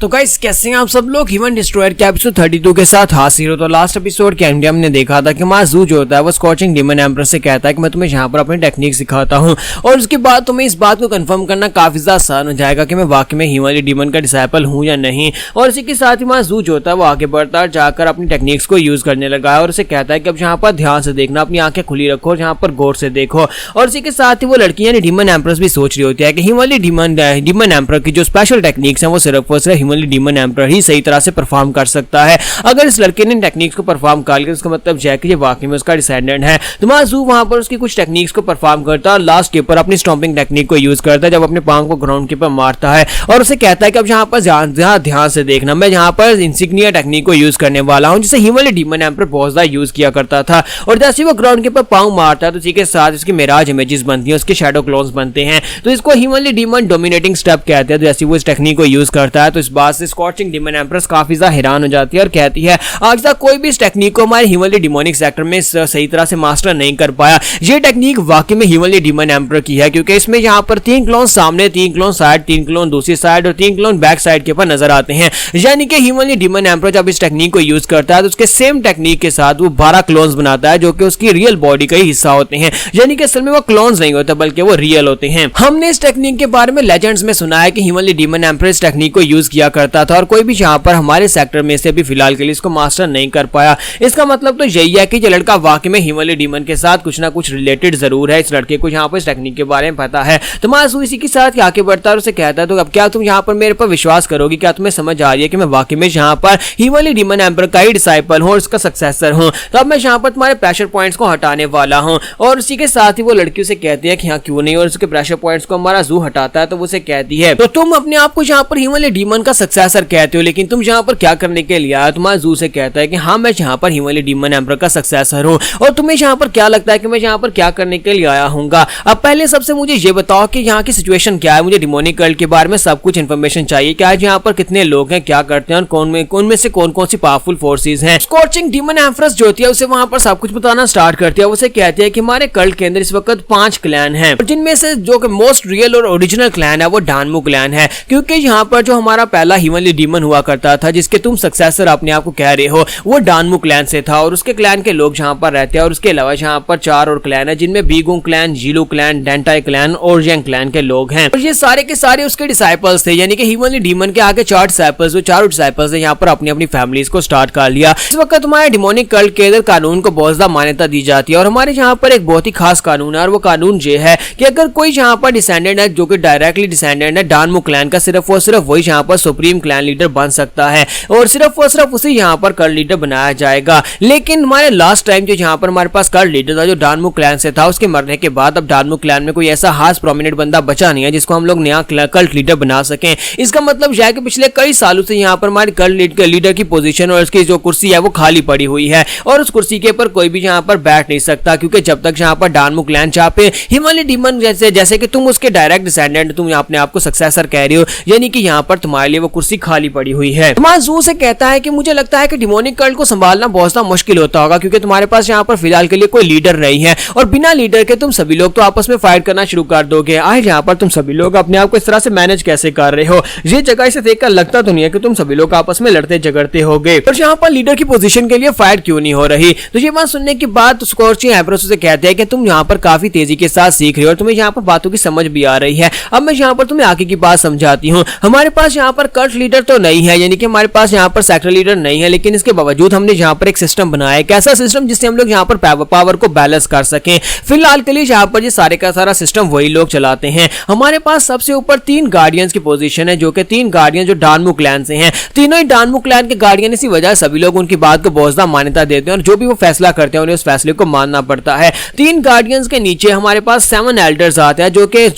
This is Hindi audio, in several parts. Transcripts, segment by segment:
तो गाइस कैसे हैं आप सब लोग। ह्यूमन डिस्ट्रॉयर के एपिसोड 32 के साथ हाजिर हो। तो लास्ट एपिसोड के एंड हमने देखा था कि हमारा ज़ू जो होता है वो स्कॉचिंग डीमन एम्परर से कहता है कि मैं तुम्हें यहाँ पर अपनी टेक्निक सिखाता हूँ, और उसके बाद तुम्हें इस बात को कंफर्म करना काफी ज्यादा आसान हो जाएगा कि मैं वाकई में ह्यूमन डीमन का डिसाइपल हूँ या नहीं। और इसी के साथ ही हमारा ज़ू जो होता है वो आगे बढ़ता है, जाकर अपनी टेक्निक्स को यूज करने लगा है और उसे कहता है कि अब यहाँ पर ध्यान से देखना, अपनी आंखें खुली रखो और यहाँ पर गौर से देखो। और इसी के साथ ही वो लड़की यानी डीमन एम्परर भी सोच रही होती है कि ह्यूमन डीमन एम्परर की जो स्पेशल टेक्निक्स हैं वो सिर्फ और सिर्फ ह्यूमन डीमन एम्परर ही सही तरह से परफॉर्म कर सकता है। अगर इस लड़के ने टेक्निक्स को परफॉर्म कर लिया उसका मतलब है कि ये वाकई में उसका डिसेंडेंट है। तुम्हारा ज़ू वहां पर उसकी कुछ टेक्निक्स को परफॉर्म करता है और लास्ट के ऊपर अपनी स्टॉम्पिंग टेक्निक को यूज करता है, जब अपने पांव को ग्राउंड के ऊपर मारता है और उसे कहता है कि अब यहाँ पर ध्यान से देखना, मैं यहाँ पर इंसिग्निया टेक्निक को यूज करने वाला हूँ जिसे ह्यूमन डीमन एम्परर बहुत ज्यादा यूज किया करता था। और जैसे वो ग्राउंड के ऊपर पांव मारता है तो इसी के साथ इसकी मिराज इमेजेस बनती है, उसके शैडो क्लोन्स बनते हैं, तो इसको ह्यूमन डीमन डोमिनेटिंग स्टेप कहते हैं। तो जैसे वो इस टेक्निक को यूज करता है तो इस बात से स्कॉचिंग डीमन एम्परर काफी ज्यादा हैरान हो जाती है और कहती है आज तक कोई भी इस टेक्निक को हमारे ह्यूमन डिमोनिक सेक्टर में सही तरह से मास्टर नहीं कर पाया। ये टेक्निक वाकई में ह्यूमन डीमन एम्परर की है, क्योंकि इसमें यहाँ पर 3 क्लोन सामने, 3 क्लोन साइड, 3 क्लोन दूसरी साइड और 3 क्लोन बैक साइड के ऊपर नजर आते हैं। यानी कि ह्यूमन डीमन एम्परर जब इस टेक्निक को यूज करता है तो उसके सेम टेक्निक के साथ वो 12 क्लोन्स बनाता है जो कि उसकी रियल बॉडी का ही हिस्सा होते हैं। यानी कि असल में वो क्लोन्स नहीं होते बल्कि वो रियल होते हैं। हमने इस टेक्निक के बारे में लेजेंड्स में सुना है कि ह्यूमन डीमन एम्परर इस टेक्निक को यूज किया करता था और कोई भी यहाँ पर हमारे सेक्टर में से भी फिलहाल के लिए इसको मास्टर नहीं कर पाया। इसका मतलब तो यही है कि ये लड़का वाकई में ह्यूमन डीमन के साथ कुछ ना कुछ रिलेटेड जरूर है। इस लड़के को यहाँ पर इस टेक्निक के बारे में पता है। तो मासू इसी के साथ आगे बढ़ता है और उसे कहता है तो अब क्या तुम यहाँ पर मेरे पर विश्वास करोगी, क्या तुम्हें समझ आ रही है कि मैं वाकई में यहाँ पर ह्यूमन डीमन एम्परर का ही डिसाइपल हूँ और उसका सक्सेसर हूँ। तो अब मैं यहाँ पर तुम्हारे प्रेशर पॉइंट्स को हटाने वाला हूँ। और उसी के साथ ही वो लड़की उसे कहती है कि हाँ क्यों नहीं, और उसके प्रेशर पॉइंट्स को हमारा ज़ू हटाता है। तो वो उसे कहती है तो तुम अपने आप को यहाँ पर ह्यूमन डीमन का सक्सेसर कहते हो, लेकिन तुम यहाँ पर क्या करने के लिए आया। तुम्हारा ज़ू से कहता है कि हाँ मैं यहाँ पर ह्यूमन डीमन एम्परर का सक्सेसर हूँ, और तुम्हें यहाँ पर क्या लगता है कि मैं यहाँ पर क्या करने के लिए आया हूँ। अब पहले सबसे मुझे ये बताओ कि यहाँ की सिचुएशन क्या है। मुझे डिमोनिक कल्ट के बारे में सब कुछ इन्फॉर्मेशन चाहिए कि आज यहाँ पर कितने लोग हैं, क्या करते हैं और कौन में से कौन सी पावरफुल फोर्सेस हैं। स्कॉचिंग डीमन एम्परर जो होती है उसे वहां पर सब कुछ बताना स्टार्ट करती है। उसे कहती है कि हमारे कल्ट के अंदर इस वक्त 5 क्लैन हैं, जिनमें से जो कि मोस्ट रियल और ओरिजिनल क्लैन है वो डानमू क्लैन है, क्योंकि यहाँ पर जो हमारा पहला ह्यूमन डीमन हुआ करता था जिसके तुम सक्सेसर अपने आप को कह रहे हो वो डानमू क्लैन से था, और उसके क्लैन के लोग यहाँ पर रहते हैं। और उसके अलावा यहाँ पर 4 और क्लैन है जिनमें बीगोंग क्लैन, जीलू क्लैन, डेंटाई क्लैन और यंग क्लैन के लोग हैं, और ये सारे के सारे उसके डिसाइपल्स थे। यानी कि ह्यूमन डीमन के आगे 4 डिसाइपल्स, वो चारों डिसाइपल्स ने यहाँ पर अपनी अपनी फैमिलीज को स्टार्ट कर लिया। इस वक्त हमारे डिमोनिक कल्ट के अंदर कानून को बहुत ज्यादा मान्यता दी जाती है, और हमारे यहाँ पर एक बहुत ही खास कानून है, और वो कानून ये है कि अगर कोई यहाँ पर डिसेंडेंट है जो कि डायरेक्टली डिसेंडेंट है डानमू क्लैन का, सिर्फ और सिर्फ वही यहाँ पर सुप्रीम क्लैन लीडर बन सकता है, और सिर्फ उसे यहाँ पर कल्ट लीडर बनाया जाएगा। लेकिन हमारे लास्ट टाइम जो यहाँ पर हमारे पास कल्ट लीडर था जो डानमू क्लैन से था, उसके मरने के बाद अब डानमू क्लैन में कोई ऐसा खास प्रोमिनेंट बंदा बचा नहीं है जिसको हम लोग नया कल्ट लीडर बना सकें। इसका मतलब यह है कि पिछले कई सालों से यहाँ पर हमारे कल्ट लीडर की पोजीशन और उसकी जो कुर्सी है वो खाली पड़ी हुई है, और उस कुर्सी के ऊपर कोई भी यहाँ पर बैठ नहीं सकता, क्योंकि जब तक यहाँ पर डानमू क्लैन चाहे ह्यूमन डीमन जैसे कि तुम उसके डायरेक्ट डिसेंडेंट, तुम अपने आप को सक्सेसर कह रही हो, यानी कि यहाँ पर तुम्हारे लिए वो कुर्सी खाली पड़ी हुई है। तुम्हारा ज़ू से कहता है कि मुझे लगता है कि डिमोनिक कल्ट को संभालना बहुत ज्यादा मुश्किल होता होगा, क्योंकि तुम्हारे पास यहाँ पर फिलहाल के लिए कोई लीडर नहीं है, और बिना लीडर के तुम सभी लोग तो आपस में फाइट करना शुरू कर दोगे। आज यहाँ पर तुम सभी लोग अपने आप को इस तरह से मैनेज कैसे कर रहे हो। ये जगह से देखकर लगता तो नहीं है कि तुम सभी लोग आपस में लड़ते झगड़ते होगे, और यहाँ पर लीडर की पोजीशन के लिए फाइट क्यों नहीं हो रही। तो ये बात सुनने के बाद स्कॉचिंग एम्परर से कहते हैं कि तुम यहाँ पर काफी तेजी के साथ सीख रहे हो और तुम्हें यहाँ पर बातों की समझ भी आ रही है। अब मैं यहाँ पर तुम्हें आगे की बात समझाती हूँ। हमारे पास यहाँ पर कल्ट लीडर तो नहीं है, यानी कि हमारे पास यहाँ पर सेक्टर लीडर नहीं है, लेकिन इसके बावजूद हमने यहाँ पर एक सिस्टम बनाया है। कैसा सिस्टम? जिससे हम लोग यहाँ पर पावर को बैलेंस कर सकें। फिलहाल के लिए यहाँ पर ये सारे का सारा सिस्टम वही लोग चलाते हैं। हमारे पास सबसे ऊपर 3 गार्डियंस की पोजीशन है, जो कि 3 गार्डियन जो डानमू क्लैन से हैं। तीनों ही डानमू क्लैन के गार्डियन, इसी वजह सभी लोग उनकी बात को बहुत ज्यादा मान्यता देते हैं, और जो भी वो फैसला करते हैं उन्हें उस फैसले को मानना पड़ता है। 3 गार्डियंस के नीचे हमारे पास 7 एल्डर्स आते हैं जो कि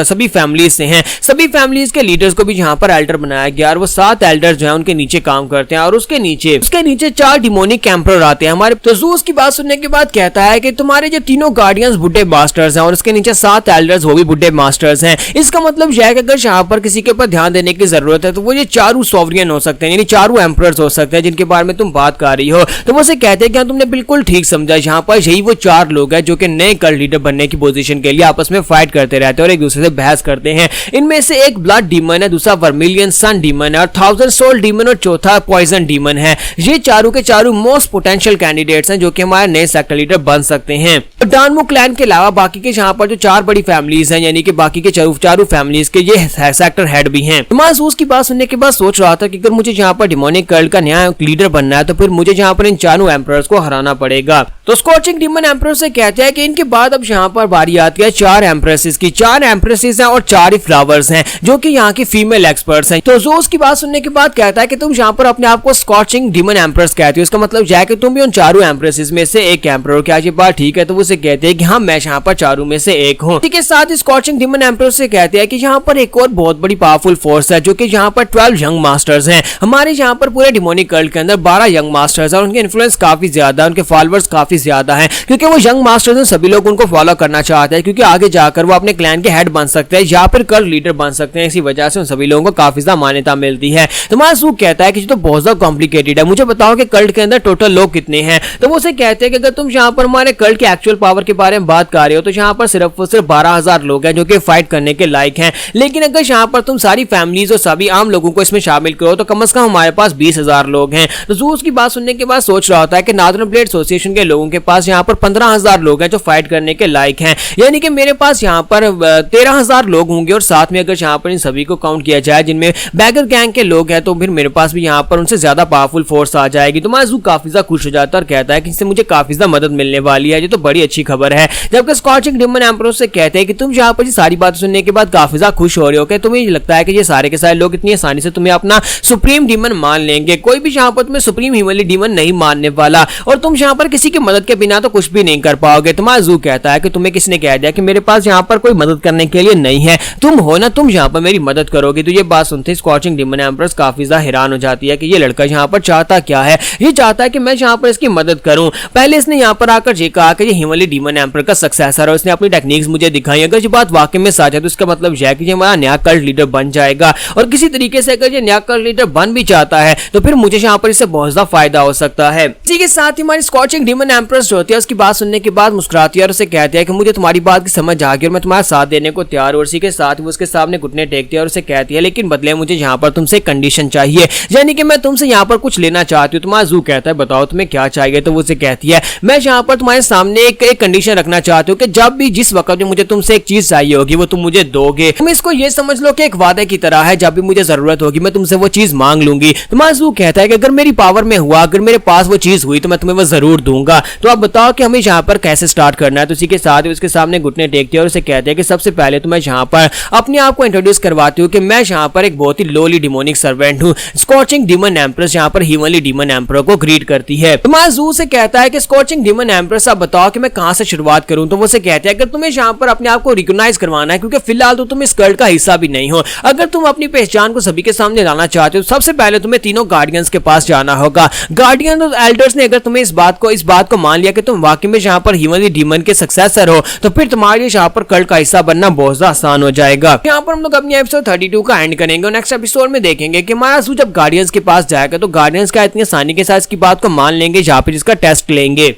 सभी फैमिलीज से हैं। सभी फैमिलीज के लीडर्स को भी यहाँ पर एल्डर बनाया गया, और वो 7 एल्डर्स जो है उनके नीचे काम करते हैं, और उसके नीचे 4 डिमोनिक एम्परर आते हैं हमारे। तो ज़ू उसकी बात सुनने के बाद कहता है कि तुम्हारे जो तीनों गार्डियंस बुड्ढे मास्टर्स हैं, और उसके नीचे 7 एल्डर्स वो भी बुड्ढे मास्टर्स हैं। इसका मतलब यह है कि अगर यहाँ पर किसी के ऊपर ध्यान देने की जरूरत है तो वो ये 4 सॉवरियन हो सकते हैं, यानी 4 एम्परर्स हो सकते हैं जिनके बारे में तुम बात कर रही हो। तो वो से कहते हैं कि तुमने बिल्कुल ठीक समझा, यहाँ पर यही वो 4 लोग हैं जो कि नए कल्ट लीडर बनने की पोजीशन के लिए आपस में फाइट करते रहते हैं और एक दूसरे से बहस करते हैं। इनमें से एक ब्लड डीमन है, दूसरा वर्मिलियन सन सन डीमन है और 1000 सोल डीमन और चौथा पॉइजन डीमन है। ये चारों के चारों मोस्ट पोटेंशियल कैंडिडेट्स हैं जो कि हमारे नए सेक्टर लीडर बन सकते हैं। डानमू क्लैन के अलावा बाकी के यहाँ पर जो 4 बड़ी फैमिलीज हैं, यानी कि बाकी के चारों फैमिलीज के ये सेक्टर हेड भी हैं। मासूस की बात सुनने के बाद सोच रहा था कि अगर मुझे यहाँ पर डिमोनिक कल्ट का नया लीडर बनना है तो फिर मुझे यहाँ पर इन चारों एम्परर्स को हराना पड़ेगा। तो स्कॉचिंग डीमन एम्परर से कहते हैं कि इनके बाद अब यहाँ पर बारी आती है 4 एम्प्रेसेस की। 4 एम्प्रेसेस हैं और 4 ही फ्लावर्स हैं जो कि यहाँ की फीमेल एक्सपर्ट्स हैं। तो जोस की बात सुनने के बाद कहता है कि तुम यहाँ पर अपने आप को स्कॉचिंग डीमन एम्परर्स कहते हो, इसका मतलब यह है कि तुम भी उन चारों एम्प्रेसेस में से एक एम्परर हो। क्या ये बात ठीक है? तो वो उसे कहते हैं कि हाँ, मैं यहाँ पर चारों में से एक हूँ। इसी के साथ स्कॉचिंग डीमन एम्परर से कहते हैं कि यहाँ पर एक और बहुत बड़ी पावरफुल फोर्स है जो कि यहाँ पर 12 यंग मास्टर्स हैं। हमारे यहाँ पर पूरे डिमोनिक कल्ट के अंदर 12 यंग मास्टर्स हैं और उनके इन्फ्लुएंस काफी ज्यादा है, उनके फॉलोअर्स काफी ज्यादा हैं क्योंकि वो यंग मास्टर्स हैं। सभी लोग उनको फॉलो करना चाहते हैं क्योंकि आगे जाकर वो अपने क्लैन के हेड बन सकते हैं या फिर कल्ट लीडर बन सकते हैं। इसी वजह से उन सभी लोगों को काफी ज्यादा मान्यता मिलती है। तो मासूक कहता है कि तो बहुत ज्यादा कॉम्प्लिकेटेड है, मुझे बताओ कि कल्ट के अंदर टोटल लोग कितने हैं। तो वो उसे कहते हैं कि अगर तुम यहाँ पर हमारे कल्ट के एक्चुअल पावर के बारे में बात कर रहे हो तो यहाँ पर सिर्फ 12,000 लोग हैं जो कि फाइट करने के लायक हैं। लेकिन अगर यहाँ पर तुम सारी फैमिलीज और सभी आम लोगों को इसमें शामिल करो तो कम से कम हमारे पास 20,000 लोग हैं। तो ज़ूस की बात सुनने के बाद सोच रहा होता है कि नॉर्दर्न ब्लेड एसोसिएशन के लोगों के पास यहाँ पर 15,000 लोग हैं जो फाइट करने के लायक हैं, यानी कि मेरे पास यहाँ पर 13,000 लोग होंगे और साथ में अगर यहाँ पर इन सभी को काउंट किया जाए जिनमें बैगर गैंग के लोग हैं तो फिर मेरे पास भी यहाँ पर उनसे ज्यादा पावरफुल फोर्स आ जाएगी। तो माजू काफी ज्यादा खुश हो जाता है और कहता है कि इससे मुझे काफी ज्यादा मदद मिलने वाली है, ये तो बड़ी अच्छी खबर है। जबकि स्कॉचिंग डीमन एम्परर से कहते हैं कि तुम यहाँ पर सारी बातें सुनने के बाद काफी ज्यादा खुश हो रहे हो कि तुम्हें लगता है कि ये सारे के सारे लोग इतनी आसानी से तुम्हें अपना सुप्रीम डीमन मान लेंगे। कोई भी यहाँ पर तुम्हें सुप्रीम हिमली डीमन नहीं मानने वाला और तुम यहाँ पर किसी की मदद के बिना तो कुछ भी नहीं कर पाओगे। तो माजू कहता है कि तुम्हें किसने कह दिया कि मेरे पास यहाँ पर कोई मदद करने के लिए नहीं है, तुम हो ना, तुम यहाँ पर मेरी मदद करोगे। तो ये बात सुनते स्कॉचिंग डीमन एम्परर काफी ज्यादा हैरान हो जाती है कि ये लड़का यहाँ पर चाहता क्या है। ये चाहता है कि मैं यहाँ पर इसकी मदद करूं। पहले इसने यहाँ पर आकर ये कहा कि ये हिमली डीमन एम्परर का सक्सेसर है, उसने अपनी टेक्निक्स मुझे दिखाई। अगर ये बात वाकई में सच है तो इसका मतलब यह है कि ये हमारा नया कल्ट लीडर बन जाएगा और किसी तरीके से अगर ये नया कल्ट लीडर बन भी चाहता है तो फिर मुझे यहाँ पर इससे बहुत ज्यादा फायदा हो सकता है। इसी के साथ ही हमारी स्कॉचिंग डीमन एम्परर जो होती है उसकी बात सुनने के बाद मुस्कुराती है और उसे कहती है कि मुझे तुम्हारी बात की समझ आ गई और मैं तुम्हारा साथ देने को तैयार हूं। इसी के साथ वो उसके सामने घुटने टेकती है और उसे कहती है लेकिन बदले मुझे यहाँ पर तुमसे कंडीशन चाहिए, यानी कि मैं तुमसे यहाँ पर कुछ लेना चाहती हूँ। तुम्हारा जू कहता है बताओ तुम्हें क्या चाहिए। तो वो उसे कहती है मैं यहाँ पर तुम्हारे सामने एक कंडीशन रखना चाहती हूँ कि जब भी जिस वक्त भी मुझे तुमसे एक चीज चाहिए होगी वो तुम मुझे दोगे। तुम इसको ये समझ लो कि एक वादे की तरह है, जब भी मुझे जरूरत होगी मैं तुमसे वो चीज मांग लूंगी। तुम्हारा जू कहता है कि अगर मेरी पावर में हुआ, अगर मेरे पास वो चीज हुई तो मैं तुम्हें वो जरूर दूंगा। तो आप बताओ कि हमें यहाँ पर कैसे स्टार्ट करना है। तो इसी के साथ ही उसके सामने घुटने टेकती है और उसे कहते हैं कि सबसे पहले तो मैं यहाँ पर अपने आप को इंट्रोड्यूस करवाती हूँ कि मैं यहाँ पर एक बहुत ही लोली डिमोनिक सर्वेंट हूँ। स्कॉचिंग डीमन एम्परर यहाँ पर हिमली डीमन एम्परर को ग्रीट करती है। तुम्हारा जू से कहता है कि स्कॉचिंग डीमन एम्परर साहब बताओ कि मैं कहां से शुरुआत करूं। तो वो से कहते हैं अगर तुम्हें यहाँ पर अपने आप को रिकॉग्नाइज करवाना है क्योंकि फिलहाल तो तुम इस कल्ट का हिस्सा भी नहीं हो, अगर तुम अपनी पहचान को सभी के सामने लाना चाहते हो सबसे पहले तुम्हें तीनों गार्डियंस के पास जाना होगा। गार्डियन और एल्डर्स ने अगर तुम्हें इस बात को मान लिया कि तुम वाकई में यहाँ पर हिमली डीमन के सक्सेसर हो तो फिर तुम्हारे लिए यहाँ पर कल्ट का हिस्सा बनना बहुत ज्यादा आसान हो जाएगा। यहाँ पर हम लोग अपनी एपिसोड 32 का एंड करेंगे और नेक्स्ट एपिसोड में देखेंगे कि हमारा जब गार्डियंस के पास जाएगा तो गार्डियंस का इतनी आसानी के साथ इसकी बात को मान लेंगे या फिर इसका टेस्ट लेंगे।